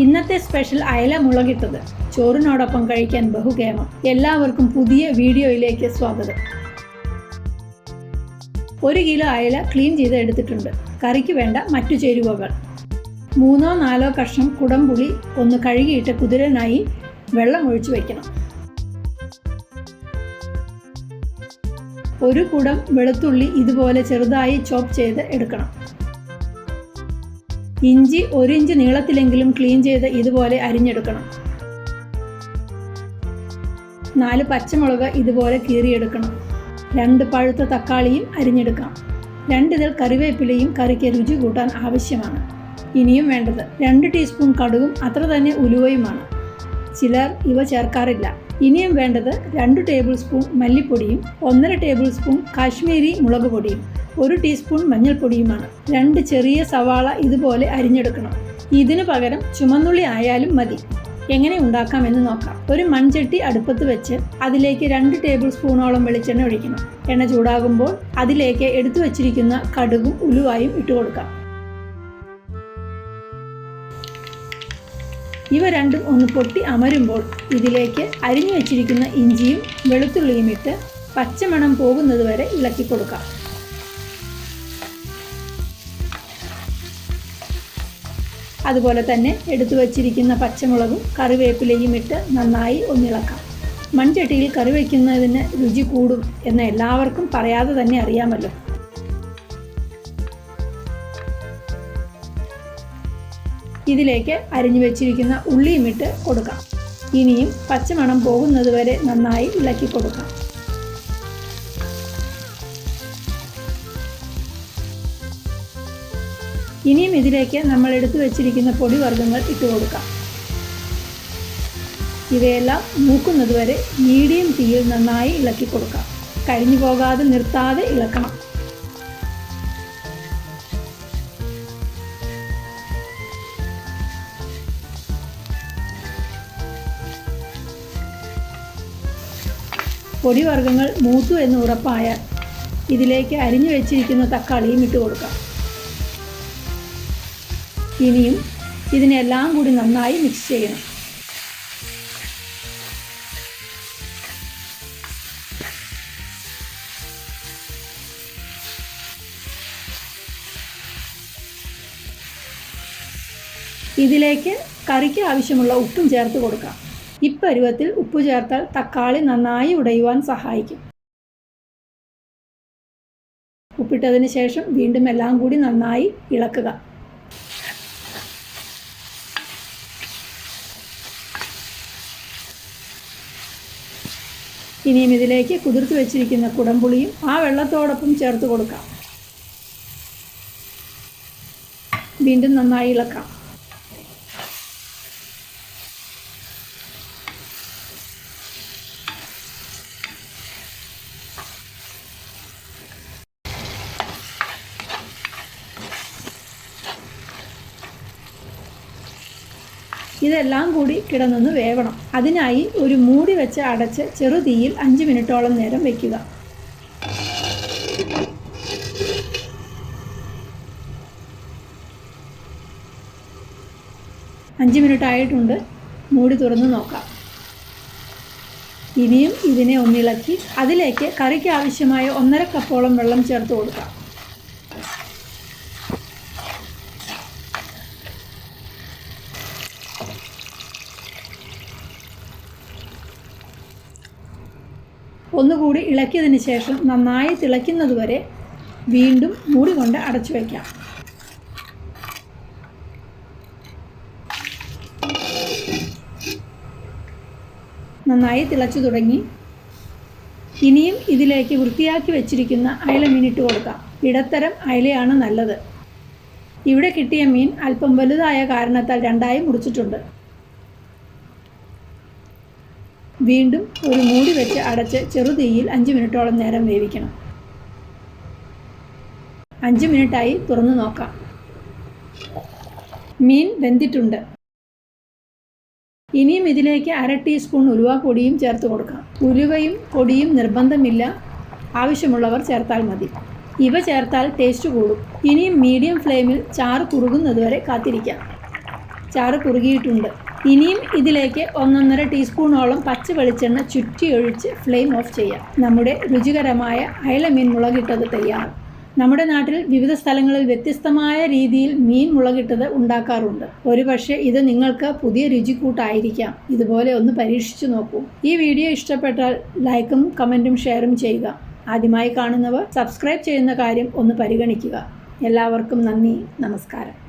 ഇന്നത്തെ സ്പെഷ്യൽ അയല മുളകിട്ടത് ചോറിനോടൊപ്പം കഴിക്കാൻ ബഹുകേമം. എല്ലാവർക്കും പുതിയ വീഡിയോയിലേക്ക് സ്വാഗതം. 1 കിലോ അയല ക്ലീൻ ചെയ്ത് എടുത്തിട്ടുണ്ട്. കറിക്ക് വേണ്ട മറ്റു ചേരുവകൾ: 3-4 കഷ്ണം കുടംപുളി ഒന്ന് കഴുകിയിട്ട് കുതിരാനായി വെള്ളം ഒഴിച്ചു വയ്ക്കണം. 1 കുടം വെളുത്തുള്ളി ഇതുപോലെ ചെറുതായി ചോപ്പ് ചെയ്ത് എടുക്കണം. ഇഞ്ചി 1 ഇഞ്ച് നീളത്തിലെങ്കിലും ക്ലീൻ ചെയ്ത് ഇതുപോലെ അരിഞ്ഞെടുക്കണം. 4 പച്ചമുളക് ഇതുപോലെ കീറിയെടുക്കണം. 2 പഴുത്ത തക്കാളിയും അരിഞ്ഞെടുക്കാം. 2 ഇതൾ കറിവേപ്പിലയും കറിക്ക് രുചി കൂട്ടാൻ ആവശ്യമാണ്. ഇനിയും വേണ്ടത് 2 ടീസ്പൂൺ കടുകും അത്ര തന്നെ ഉലുവയുമാണ്. ചിലർ ഇവ ചേർക്കാറില്ല. ഇനിയും വേണ്ടത് 2 ടേബിൾ സ്പൂൺ മല്ലിപ്പൊടിയും 1.5 ടേബിൾ സ്പൂൺ കാശ്മീരി മുളക് പൊടിയും 1 ടീസ്പൂൺ മഞ്ഞൾപ്പൊടിയുമാണ്. 2 ചെറിയ സവാള ഇതുപോലെ അരിഞ്ഞെടുക്കണം. ഇതിനു പകരം ചുമന്നുള്ളി ആയാലും മതി. എങ്ങനെ ഉണ്ടാക്കാമെന്ന് നോക്കാം. ഒരു മൺചട്ടി അടുപ്പത്ത് വെച്ച് അതിലേക്ക് 2 ടേബിൾ സ്പൂണോളം വെളിച്ചെണ്ണ ഒഴിക്കണം. എണ്ണ ചൂടാകുമ്പോൾ അതിലേക്ക് എടുത്തു വച്ചിരിക്കുന്ന കടുകും ഉലുവായും ഇട്ട് കൊടുക്കാം. ഇവ രണ്ടും ഒന്ന് പൊട്ടി അമരുമ്പോൾ ഇതിലേക്ക് അരിഞ്ഞു വെച്ചിരിക്കുന്ന ഇഞ്ചിയും വെളുത്തുള്ളിയും ഇട്ട് പച്ചമണം പോകുന്നത് വരെ ഇളക്കി കൊടുക്കാം. അതുപോലെ തന്നെ എടുത്തു വച്ചിരിക്കുന്ന പച്ചമുളകും കറിവേപ്പിലയും ഇട്ട് നന്നായി ഒന്നിളക്കാം. മൺചട്ടിയിൽ കറി വയ്ക്കുന്നതിന് രുചി കൂടും എന്ന് എല്ലാവർക്കും പറയാതെ തന്നെ അറിയാമല്ലോ. ഇതിലേക്ക് അരിഞ്ഞു വെച്ചിരിക്കുന്ന ഉള്ളിയും ഇട്ട് കൊടുക്കാം. ഇനിയും പച്ചമണം പോകുന്നത് വരെ നന്നായി ഇളക്കി കൊടുക്കാം. ഇനിയും ഇതിലേക്ക് നമ്മൾ എടുത്തു വെച്ചിരിക്കുന്ന പൊടിവർഗ്ഗങ്ങൾ ഇട്ട് കൊടുക്കാം. ഇവയെല്ലാം മൂക്കുന്നത് വരെ മീഡിയം തീയിൽ നന്നായി ഇളക്കി കൊടുക്കാം. കരിഞ്ഞു പോകാതെ നിർത്താതെ ഇളക്കണം. പൊടിവർഗ്ഗങ്ങൾ മൂത്തു എന്ന് ഉറപ്പായാൽ ഇതിലേക്ക് അരിഞ്ഞു വെച്ചിരിക്കുന്ന തക്കാളിയും ഇട്ട് കൊടുക്കാം. ഇനിയും ഇതിനെല്ലാം കൂടി നന്നായി മിക്സ് ചെയ്യണം. ഇതിലേക്ക് കറിക്ക് ആവശ്യമുള്ള ഉപ്പും ചേർത്ത് കൊടുക്കാം. ഇപ്പരുവത്തിൽ ഉപ്പ് ചേർത്താൽ തക്കാളി നന്നായി ഉടയുവാൻ സഹായിക്കും. ഉപ്പിട്ടതിന് ശേഷം വീണ്ടും എല്ലാം കൂടി നന്നായി ഇളക്കുക. ഇനിയും ഇതിലേക്ക് കുതിർത്ത് വെച്ചിരിക്കുന്ന കുടംപുളിയും ആ വെള്ളത്തോടൊപ്പം ചേർത്ത് കൊടുക്കാം. വീണ്ടും നന്നായി ഇളക്കാം. ഇതെല്ലാം കൂടി കിടന്നൊന്ന് വേവണം. അതിനായി ഒരു മൂടി വെച്ച് അടച്ച് ചെറുതീയിൽ 5 മിനിറ്റോളം നേരം വയ്ക്കുക. 5 മിനിറ്റ് ആയിട്ടുണ്ട്. മൂടി തുറന്ന് നോക്കാം. ഇനിയും ഇതിനെ ഒന്നിളക്കി അതിലേക്ക് കറിക്ക് ആവശ്യമായ 1.5 കപ്പോളം വെള്ളം ചേർത്ത് കൊടുക്കാം. ഒന്നുകൂടി ഇളക്കിയതിന് ശേഷം നന്നായി തിളയ്ക്കുന്നതുവരെ വീണ്ടും മൂടി കൊണ്ട് അടച്ചു വയ്ക്കാം. നന്നായി തിളച്ചു തുടങ്ങി. ഇനിയും ഇതിലേക്ക് വൃത്തിയാക്കി വെച്ചിരിക്കുന്ന അയല മീൻ ഇട്ട് കൊടുക്കാം. ഇടത്തരം അയലയാണ് നല്ലത്. ഇവിടെ കിട്ടിയ മീൻ അല്പം വലുതായ കാരണത്താൽ 2ആയി മുറിച്ചിട്ടുണ്ട്. വീണ്ടും ഒരു മൂടി വെച്ച് അടച്ച് ചെറുതീയിൽ 5 മിനിറ്റോളം നേരം വേവിക്കണം. 5 മിനിറ്റായി തുറന്നു നോക്കാം. മീൻ വെന്തിട്ടുണ്ട്. ഇനിയും ഇതിലേക്ക് 1/2 ടീസ്പൂൺ ഉലുവാപ്പൊടിയും ചേർത്ത് കൊടുക്കാം. ഉലുവയും പൊടിയും നിർബന്ധമില്ല, ആവശ്യമുള്ളവർ ചേർത്താൽ മതി. ഇവ ചേർത്താൽ ടേസ്റ്റ് കൂടും. ഇനിയും മീഡിയം ഫ്ലെയിമിൽ ചാറ് കുറുകുന്നതുവരെ കാത്തിരിക്കാം. ചാറ് കുറുകിയിട്ടുണ്ട്. ഇനിയും ഇതിലേക്ക് 1.5 ടീസ്പൂണോളം പച്ച വെളിച്ചെണ്ണ ചുറ്റിയൊഴിച്ച് ഫ്ലെയിം ഓഫ് ചെയ്യാം. നമ്മുടെ രുചികരമായ അയലമീൻ മുളകിട്ടത് തയ്യാർ. നമ്മുടെ നാട്ടിൽ വിവിധ സ്ഥലങ്ങളിൽ വ്യത്യസ്തമായ രീതിയിൽ മീൻ മുളകിട്ടത് ഉണ്ടാക്കാറുണ്ട്. ഒരുപക്ഷെ ഇത് നിങ്ങൾക്ക് പുതിയ രുചിക്കൂട്ടായിരിക്കാം. ഇതുപോലെ ഒന്ന് പരീക്ഷിച്ചു നോക്കൂ. ഈ വീഡിയോ ഇഷ്ടപ്പെട്ടാൽ ലൈക്കും കമൻറ്റും ഷെയറും ചെയ്യുക. ആദ്യമായി കാണുന്നവർ സബ്സ്ക്രൈബ് ചെയ്യുന്ന കാര്യം ഒന്ന് പരിഗണിക്കുക. എല്ലാവർക്കും നന്ദി, നമസ്കാരം.